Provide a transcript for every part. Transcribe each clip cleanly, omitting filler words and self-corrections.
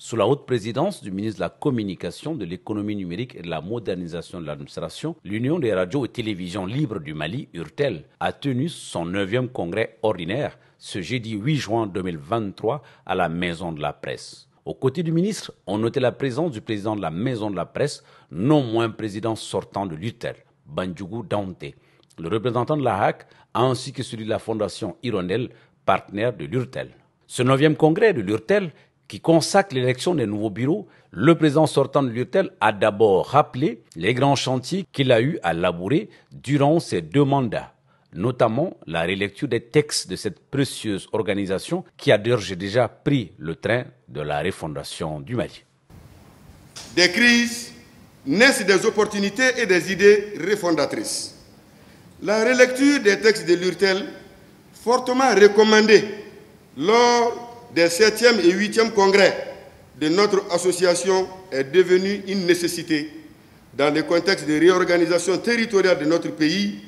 Sous la haute présidence du ministre de la Communication, de l'Économie numérique et de la modernisation de l'administration, l'Union des radios et télévisions libres du Mali, URTEL, a tenu son 9e congrès ordinaire ce jeudi 8 juin 2023 à la Maison de la Presse. Aux côtés du ministre, on notait la présence du président de la Maison de la Presse, non moins président sortant de l'URTEL, Bandjougou Daonté, le représentant de la HAC, ainsi que celui de la Fondation Hirondelle, partenaire de l'URTEL. Ce 9e congrès de l'URTEL, qui consacre l'élection des nouveaux bureaux, le président sortant de l'URTEL a d'abord rappelé les grands chantiers qu'il a eu à labourer durant ses 2 mandats, notamment la relecture des textes de cette précieuse organisation qui a d'ores et déjà pris le train de la refondation du Mali. Des crises naissent des opportunités et des idées refondatrices. La relecture des textes de l'URTEL, fortement recommandée lors des 7e et 8e congrès de notre association, est devenue une nécessité dans le contexte de réorganisation territoriale de notre pays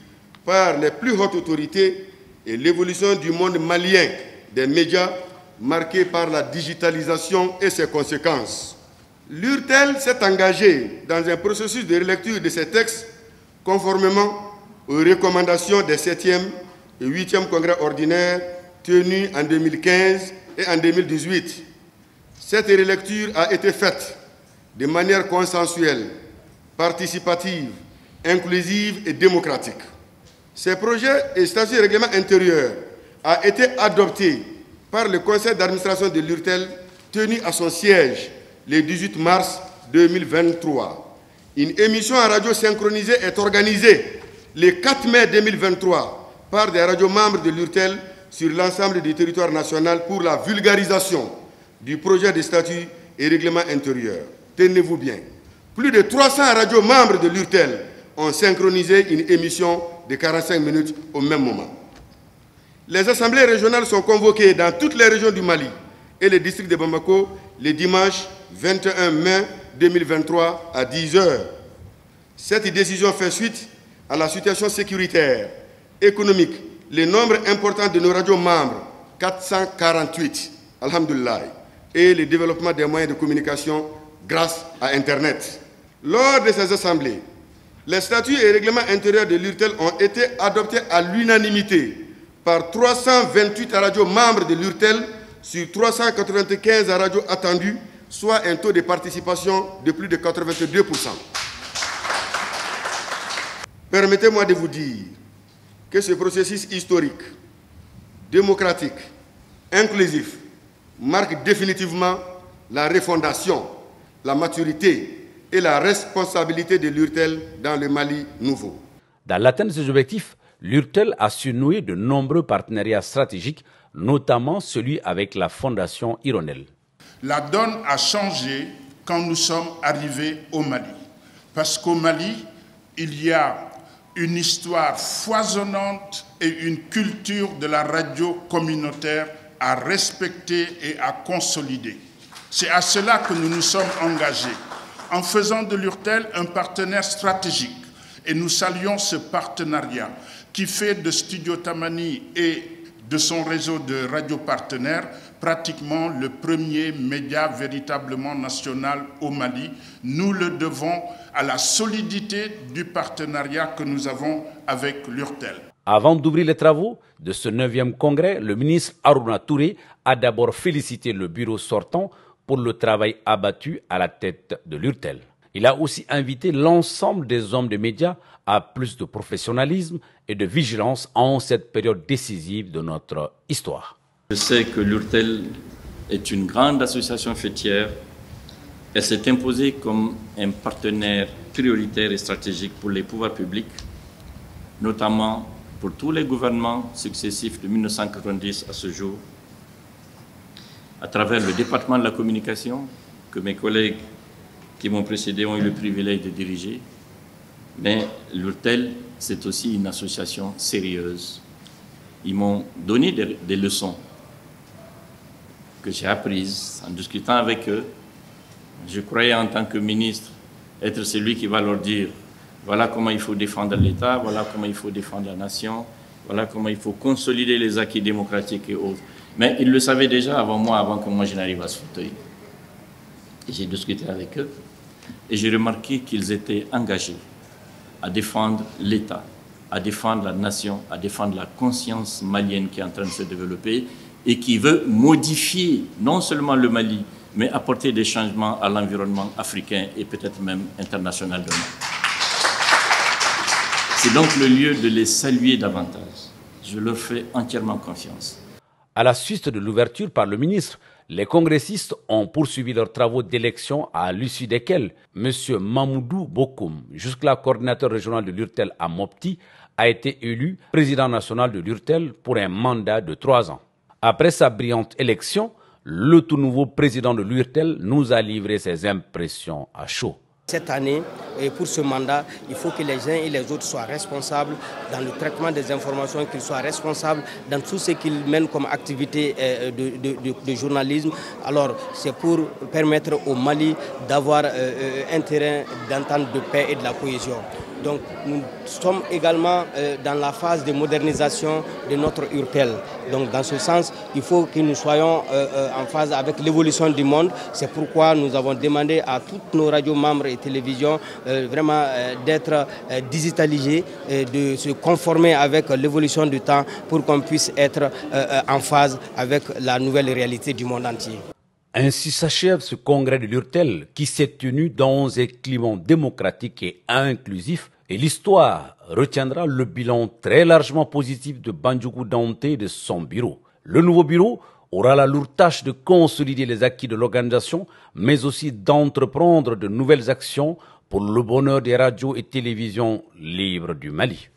par les plus hautes autorités et l'évolution du monde malien des médias marqué par la digitalisation et ses conséquences. L'URTEL s'est engagé dans un processus de relecture de ces textes conformément aux recommandations des 7e et 8e congrès ordinaires tenus en 2015 et en 2018. Cette relecture a été faite de manière consensuelle, participative, inclusive et démocratique. Ces projets et statuts et règlements intérieurs ont été adoptés par le conseil d'administration de l'URTEL tenu à son siège le 18 mars 2023. Une émission en radio synchronisée est organisée le 4 mai 2023 par des radios membres de l'URTEL sur l'ensemble du territoire national pour la vulgarisation du projet de statut et règlement intérieur. Tenez-vous bien, plus de 300 radios membres de l'URTEL ont synchronisé une émission de 45 minutes au même moment. Les assemblées régionales sont convoquées dans toutes les régions du Mali et le district de Bamako le dimanche 21 mai 2023 à 10 h. Cette décision fait suite à la situation sécuritaire, économique, le nombre important de nos radios membres, 448, alhamdoulilah, et le développement des moyens de communication grâce à Internet. Lors de ces assemblées, les statuts et règlements intérieurs de l'URTEL ont été adoptés à l'unanimité par 328 radios membres de l'URTEL sur 395 radios attendues, soit un taux de participation de plus de 82%. Permettez-moi de vous dire que ce processus historique, démocratique, inclusif, marque définitivement la refondation, la maturité et la responsabilité de l'URTEL dans le Mali nouveau. Dans l'atteinte de ces objectifs, l'URTEL a su nouer de nombreux partenariats stratégiques, notamment celui avec la Fondation Hirondelle. La donne a changé quand nous sommes arrivés au Mali. Parce qu'au Mali, il y a une histoire foisonnante et une culture de la radio communautaire à respecter et à consolider. C'est à cela que nous nous sommes engagés, en faisant de l'URTEL un partenaire stratégique. Et nous saluons ce partenariat qui fait de Studio Tamani et de son réseau de radio partenaires pratiquement le premier média véritablement national au Mali. Nous le devons à la solidité du partenariat que nous avons avec l'URTEL. Avant d'ouvrir les travaux de ce 9e congrès, le ministre Harouna Touré a d'abord félicité le bureau sortant pour le travail abattu à la tête de l'URTEL. Il a aussi invité l'ensemble des hommes de médias à plus de professionnalisme et de vigilance en cette période décisive de notre histoire. Je sais que l'URTEL est une grande association fêtière. Elle s'est imposée comme un partenaire prioritaire et stratégique pour les pouvoirs publics, notamment pour tous les gouvernements successifs de 1990 à ce jour, à travers le département de la communication que mes collègues qui m'ont précédé ont eu le privilège de diriger. Mais l'URTEL, c'est aussi une association sérieuse. Ils m'ont donné des leçons que j'ai apprises en discutant avec eux. Je croyais en tant que ministre être celui qui va leur dire voilà comment il faut défendre l'État, voilà comment il faut défendre la nation, voilà comment il faut consolider les acquis démocratiques et autres. Mais ils le savaient déjà avant moi, avant que moi je n'arrive à ce fauteuil. J'ai discuté avec eux et j'ai remarqué qu'ils étaient engagés à défendre l'État, à défendre la nation, à défendre la conscience malienne qui est en train de se développer et qui veut modifier non seulement le Mali, mais apporter des changements à l'environnement africain et peut-être même international demain. C'est donc le lieu de les saluer davantage. Je leur fais entièrement confiance. À la suite de l'ouverture par le ministre, les congressistes ont poursuivi leurs travaux d'élection à l'issue desquels M. Mamoudou Bokoum, jusque-là coordinateur régional de l'URTEL à Mopti, a été élu président national de l'URTEL pour un mandat de 3 ans. Après sa brillante élection, le tout nouveau président de l'URTEL nous a livré ses impressions à chaud. Cette année, et pour ce mandat, il faut que les uns et les autres soient responsables dans le traitement des informations, qu'ils soient responsables dans tout ce qu'ils mènent comme activité de journalisme. Alors, c'est pour permettre au Mali d'avoir un terrain d'entente de paix et de la cohésion. Donc nous sommes également dans la phase de modernisation de notre URTEL. Donc dans ce sens, il faut que nous soyons en phase avec l'évolution du monde. C'est pourquoi nous avons demandé à toutes nos radios membres et télévisions vraiment d'être digitalisées, de se conformer avec l'évolution du temps pour qu'on puisse être en phase avec la nouvelle réalité du monde entier. Ainsi s'achève ce congrès de l'URTEL qui s'est tenu dans un climat démocratique et inclusif. Et l'histoire retiendra le bilan très largement positif de Bandjougou Dante et de son bureau. Le nouveau bureau aura la lourde tâche de consolider les acquis de l'organisation, mais aussi d'entreprendre de nouvelles actions pour le bonheur des radios et télévisions libres du Mali.